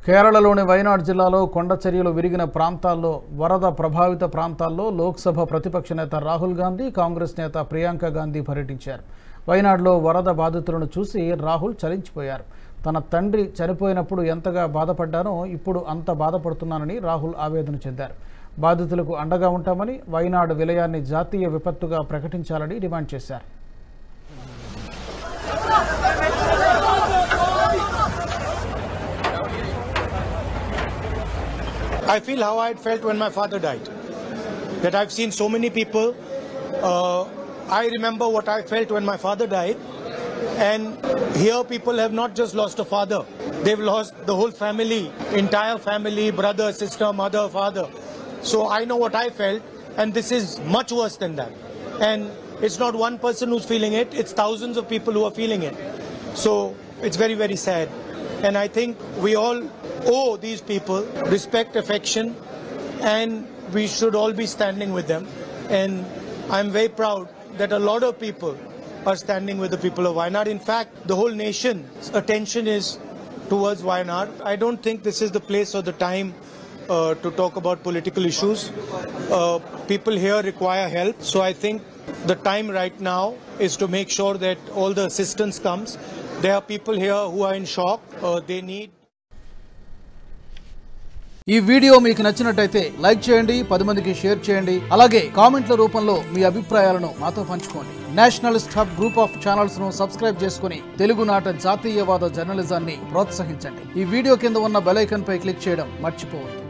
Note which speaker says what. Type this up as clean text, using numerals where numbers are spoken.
Speaker 1: కేరళలోని వైనాడ్ జిల్లాలో కొండ చర్యలు విరిగిన ప్రాంతాల్లో వరద ప్రభావిత ప్రాంతాల్లో లోక్సభ ప్రతిపక్ష నేత రాహుల్ గాంధీ కాంగ్రెస్ నేత ప్రియాంక గాంధీ పర్యటించారు. వైనాడ్లో వరద బాధితులను చూసి రాహుల్ చలించిపోయారు. తన తండ్రి చనిపోయినప్పుడు ఎంతగా బాధపడ్డానో ఇప్పుడు అంత బాధపడుతున్నానని రాహుల్ ఆవేదన చెందారు. బాధితులకు అండగా ఉంటామని, వైనాడ్ విలయాన్ని జాతీయ విపత్తుగా ప్రకటించాలని డిమాండ్ చేశారు.
Speaker 2: I feel how I had felt when my father died. That I've seen so many people. I remember what I felt when my father died. And here people have not just lost a father. They've lost the whole family, entire family, brother, sister, mother, father. So I know what I felt. And this is much worse than that. And it's not one person who's feeling it. It's thousands of people who are feeling it. So it's very, very sad. And I think we all owe these people respect, affection, and we should all be standing with them. And I'm very proud that a lot of people are standing with the people of Wayanad. In fact, the whole nation's attention is towards Wayanad. I don't think this is the place or the time to talk about political issues. People here require help. So I think the time right now is to make sure that all the assistance comes. There are people here who are in shock. They need.
Speaker 1: ఈ video మీకు నచ్చినట్టయితే like చేయండి, 10 మందికి share చేయండి. అలాగే కామెంట్ల రూపంలో మీ అభిప్రాయాలను మాతో పంచుకోండి. Nationalist hub group of channels ను సబ్స్క్రైబ్ చేసుకుని తెలుగునాట జాతీయవాద జర్నలిజాన్ని ప్రోత్సహించండి. ఈ వీడియో కింద ఉన్న బెల్ ఐకాన్ పై క్లిక్ చేయడం మర్చిపోవద్దు.